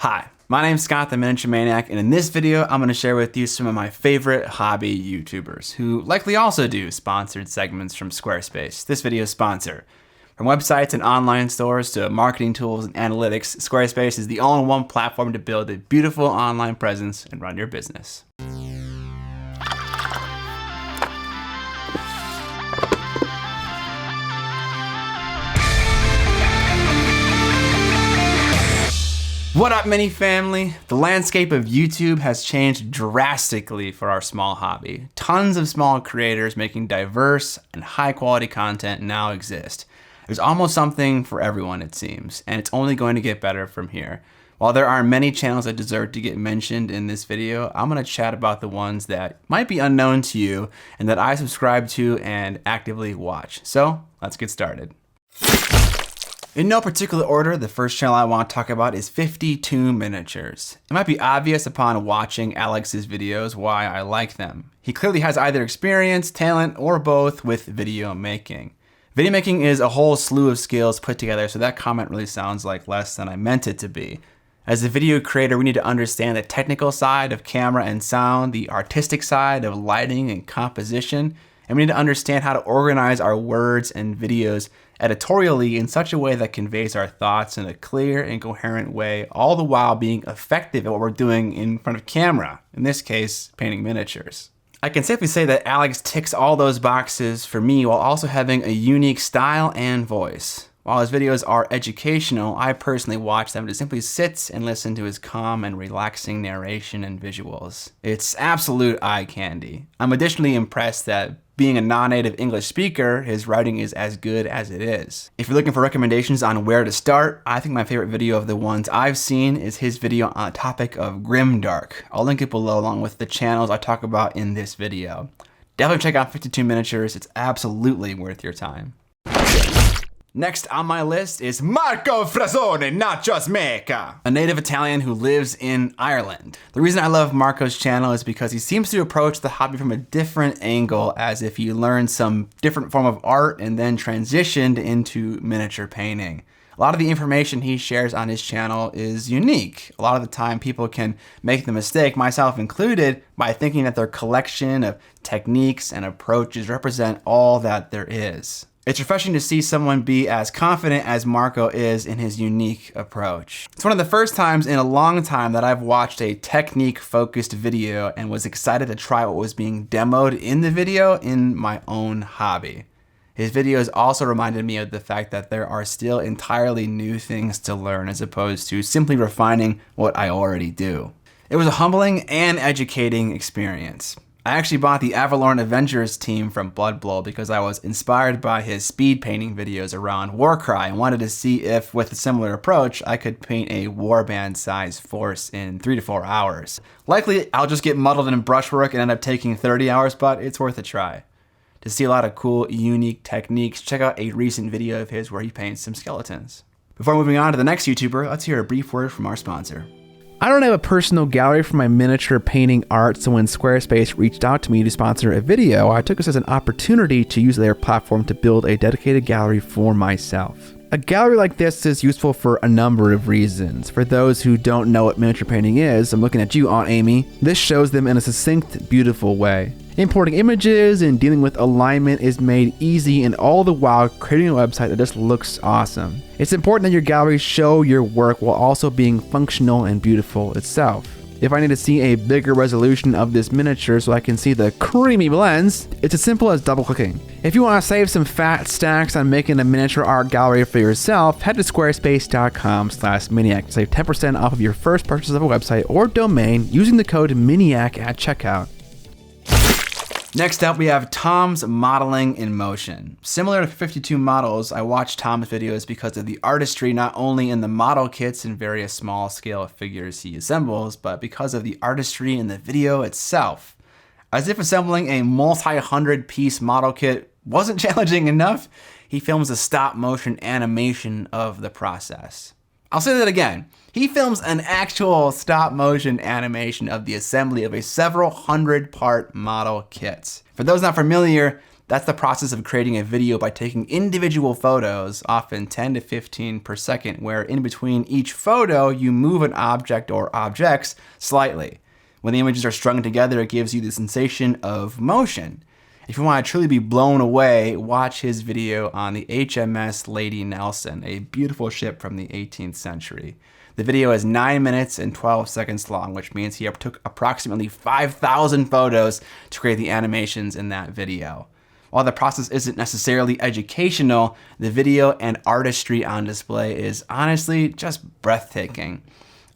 Hi, my name's Scott the Miniature Maniac, and in this video, I'm going to share with you some of my favorite hobby YouTubers who likely also do sponsored segments from Squarespace. This video's sponsor. From websites and online stores to marketing tools and analytics, Squarespace is the all-in-one platform to build a beautiful online presence and run your business. What up, Mini family? The landscape of YouTube has changed drastically for our small hobby. Tons of small creators making diverse and high quality content now exist. There's almost something for everyone, it seems, and it's only going to get better from here. While there are many channels that deserve to get mentioned in this video, I'm going to chat about the ones that might be unknown to you and that I subscribe to and actively watch. So let's get started. In no particular order, the first channel I want to talk about is 52 Miniatures. It might be obvious upon watching Alex's videos why I like them. He clearly has either experience, talent, or both with video making. Video making is a whole slew of skills put together, so that comment really sounds like less than I meant it to be. As a video creator, we need to understand the technical side of camera and sound, the artistic side of lighting and composition, and we need to understand how to organize our words and videos editorially in such a way that conveys our thoughts in a clear and coherent way, all the while being effective at what we're doing in front of camera, in this case, painting miniatures. I can safely say that Alex ticks all those boxes for me while also having a unique style and voice. While his videos are educational, I personally watch them to simply sit and listen to his calm and relaxing narration and visuals. It's absolute eye candy. I'm additionally impressed that being a non-native English speaker, his writing is as good as it is. If you're looking for recommendations on where to start, I think my favorite video of the ones I've seen is his video on the topic of grimdark. I'll link it below along with the channels I talk about in this video. Definitely check out 52 Miniatures, it's absolutely worth your time. Next on my list is Marco Frazone, not just Meca, a native Italian who lives in Ireland. The reason I love Marco's channel is because he seems to approach the hobby from a different angle, as if he learned some different form of art and then transitioned into miniature painting. A lot of the information he shares on his channel is unique. A lot of the time people can make the mistake, myself included, by thinking that their collection of techniques and approaches represent all that there is. It's refreshing to see someone be as confident as Marco is in his unique approach. It's one of the first times in a long time that I've watched a technique-focused video and was excited to try what was being demoed in the video in my own hobby. His videos also reminded me of the fact that there are still entirely new things to learn as opposed to simply refining what I already do. It was a humbling and educating experience. I actually bought the Avalorn Avengers team from Blood Bowl because I was inspired by his speed painting videos around Warcry and wanted to see if, with a similar approach, I could paint a warband size force in 3 to 4 hours. Likely, I'll just get muddled in brushwork and end up taking 30 hours, but it's worth a try. To see a lot of cool, unique techniques, check out a recent video of his where he paints some skeletons. Before moving on to the next YouTuber, let's hear a brief word from our sponsor. I don't have a personal gallery for my miniature painting art, so when Squarespace reached out to me to sponsor a video, I took this as an opportunity to use their platform to build a dedicated gallery for myself. A gallery like this is useful for a number of reasons. For those who don't know what miniature painting is, I'm looking at you, Aunt Amy. This shows them in a succinct, beautiful way. Importing images and dealing with alignment is made easy, and all the while creating a website that just looks awesome. It's important that your galleries show your work while also being functional and beautiful itself. If I need to see a bigger resolution of this miniature so I can see the creamy blends, it's as simple as double clicking. If you want to save some fat stacks on making a miniature art gallery for yourself, head to squarespace.com/Miniac to save 10% off of your first purchase of a website or domain using the code Miniac at checkout. Next up, we have Tom's Modeling in Motion. Similar to 52 Models, I watch Tom's videos because of the artistry not only in the model kits and various small-scale figures he assembles, but because of the artistry in the video itself. As if assembling a multi-100-piece model kit wasn't challenging enough, he films a stop-motion animation of the process. I'll say that again. He films an actual stop-motion animation of the assembly of a several hundred-part model kit. For those not familiar, That's the process of creating a video by taking individual photos, often 10 to 15 per second, where in between each photo, you move an object or objects slightly. When the images are strung together, it gives you the sensation of motion. If you want to truly be blown away, watch his video on the HMS Lady Nelson, a beautiful ship from the 18th century. The video is 9 minutes and 12 seconds long, which means he took approximately 5,000 photos to create the animations in that video. While the process isn't necessarily educational, the video and artistry on display is honestly just breathtaking.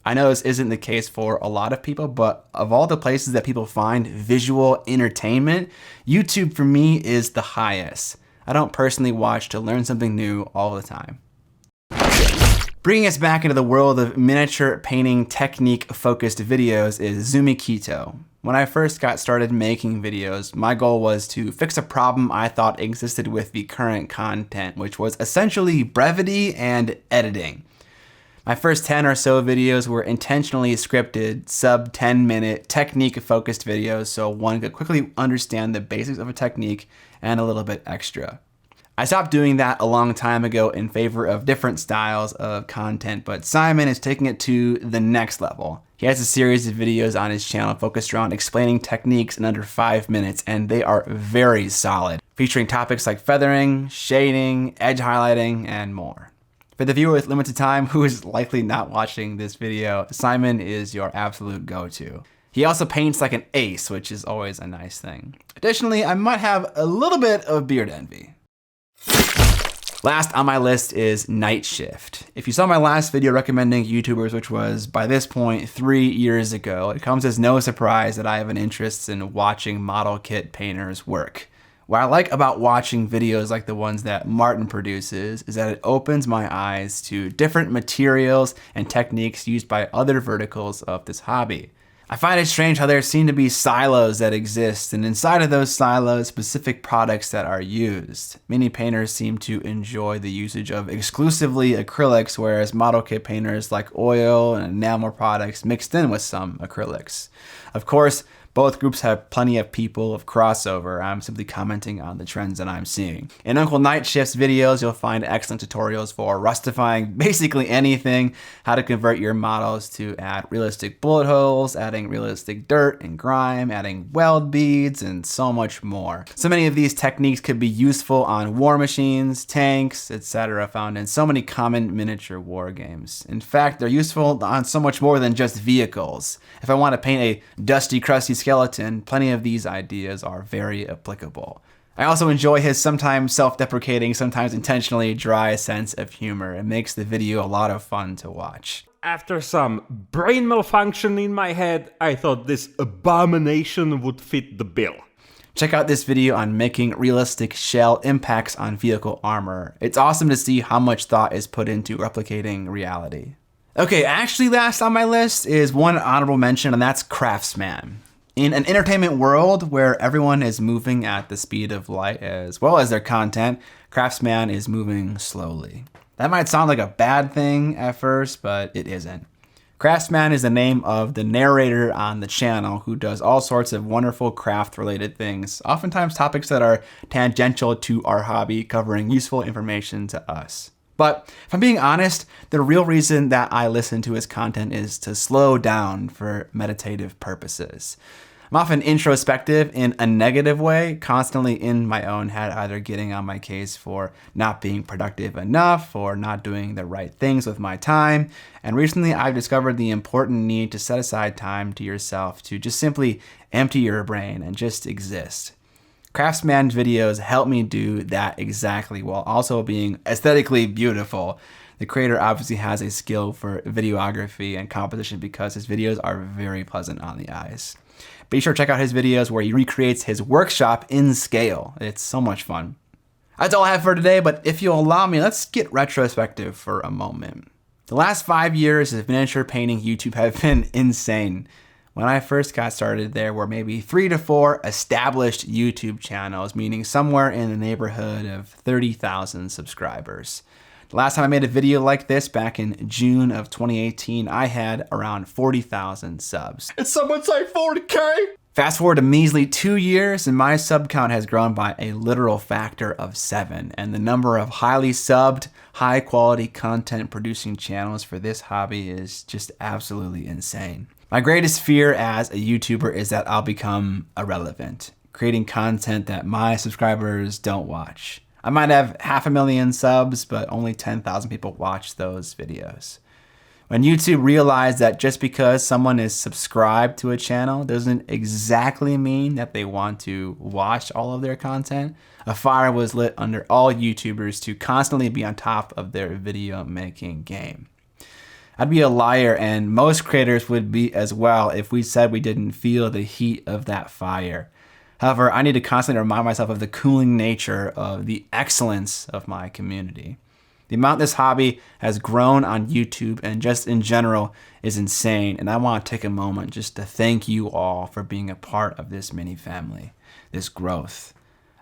I know this isn't the case for a lot of people, but of all the places that people find visual entertainment, YouTube for me is the highest. I don't personally watch to learn something new all the time. Bringing us back into the world of miniature painting technique-focused videos is Zoomikito. When I first got started making videos, my goal was to fix a problem I thought existed with the current content, which was essentially brevity and editing. My first 10 or so videos were intentionally scripted, sub 10-minute, technique-focused videos so one could quickly understand the basics of a technique and a little bit extra. I stopped doing that a long time ago in favor of different styles of content, but Simon is taking it to the next level. He has a series of videos on his channel focused around explaining techniques in under 5 minutes, and they are very solid, featuring topics like feathering, shading, edge highlighting, and more. For the viewer with limited time who is likely not watching this video, Simon is your absolute go-to. He also paints like an ace, which is always a nice thing. Additionally, I might have a little bit of beard envy. Last on my list is Nightshift. If you saw my last video recommending YouTubers, which was by this point 3 years ago, it comes as no surprise that I have an interest in watching model kit painters work. What I like about watching videos like the ones that Martin produces is that it opens my eyes to different materials and techniques used by other verticals of this hobby. I find it strange how there seem to be silos that exist, and inside of those silos, specific products that are used. Many painters seem to enjoy the usage of exclusively acrylics, whereas model kit painters like oil and enamel products mixed in with some acrylics. Of course, both groups have plenty of people of crossover. I'm simply commenting on the trends that I'm seeing. In Uncle Nightshift's videos, you'll find excellent tutorials for rustifying basically anything, how to convert your models to add realistic bullet holes, adding realistic dirt and grime, adding weld beads, and so much more. So many of these techniques could be useful on war machines, tanks, etc., found in so many common miniature war games. In fact, they're useful on so much more than just vehicles. If I want to paint a dusty, crusty skeleton, plenty of these ideas are very applicable. I also enjoy his sometimes self-deprecating, sometimes intentionally dry sense of humor. It makes the video a lot of fun to watch. After some brain malfunction in my head, I thought this abomination would fit the bill. Check out this video on making realistic shell impacts on vehicle armor. It's awesome to see how much thought is put into replicating reality. Okay, actually last on my list is one honorable mention, and that's Craftsman. In an entertainment world where everyone is moving at the speed of light as well as their content, Craftsman is moving slowly. That might sound like a bad thing at first, but it isn't. Craftsman is the name of the narrator on the channel who does all sorts of wonderful craft-related things, oftentimes topics that are tangential to our hobby, covering useful information to us. But if I'm being honest, the real reason that I listen to his content is to slow down for meditative purposes. I'm often introspective in a negative way, constantly in my own head, either getting on my case for not being productive enough or not doing the right things with my time. And recently I've discovered the important need to set aside time to yourself to just simply empty your brain and just exist. Craftsman's videos help me do that exactly while also being aesthetically beautiful. The creator obviously has a skill for videography and composition because his videos are very pleasant on the eyes. Be sure to check out his videos where he recreates his workshop in scale. It's so much fun. That's all I have for today, but if you'll allow me, let's get retrospective for a moment. The last 5 years of miniature painting YouTube have been insane. When I first got started, there were maybe 3 to 4 established YouTube channels, meaning somewhere in the neighborhood of 30,000 subscribers. The last time I made a video like this, back in June of 2018, I had around 40,000 subs. Did someone say 40K? Fast forward to measly 2 years and my sub count has grown by a literal factor of 7. And the number of highly subbed, high quality content producing channels for this hobby is just absolutely insane. My greatest fear as a YouTuber is that I'll become irrelevant, creating content that my subscribers don't watch. I might have 500,000 subs, but only 10,000 people watch those videos. When YouTube realized that just because someone is subscribed to a channel doesn't exactly mean that they want to watch all of their content, a fire was lit under all YouTubers to constantly be on top of their video making game. I'd be a liar, and most creators would be as well if we said we didn't feel the heat of that fire. However, I need to constantly remind myself of the cooling nature of the excellence of my community. The amount this hobby has grown on YouTube and just in general is insane, and I want to take a moment just to thank you all for being a part of this mini family, this growth.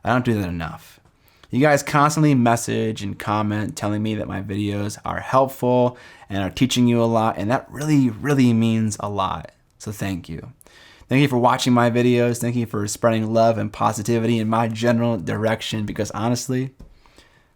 I don't do that enough. You guys constantly message and comment telling me that my videos are helpful and are teaching you a lot, and that really means a lot. So thank you. Thank you for watching my videos. Thank you for spreading love and positivity in my general direction, because honestly,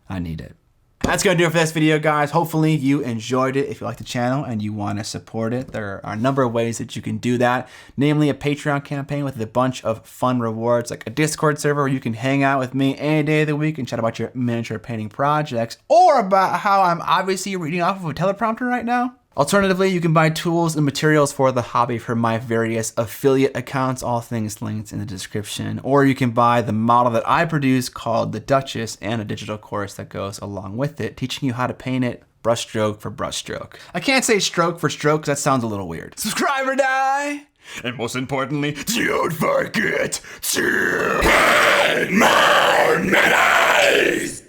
I need it. That's gonna do it for this video, guys. Hopefully you enjoyed it. If you like the channel and you wanna support it, there are a number of ways that you can do that, namely a Patreon campaign with a bunch of fun rewards, like a Discord server where you can hang out with me any day of the week and chat about your miniature painting projects, or about how I'm obviously reading off of a teleprompter right now. Alternatively, you can buy tools and materials for the hobby from my various affiliate accounts, all things linked in the description. Or you can buy the model that I produce called the Duchess and a digital course that goes along with it, teaching you how to paint it brushstroke for brushstroke. I can't say stroke for stroke because that sounds a little weird. Subscribe or die! And most importantly, don't forget to paint more minis!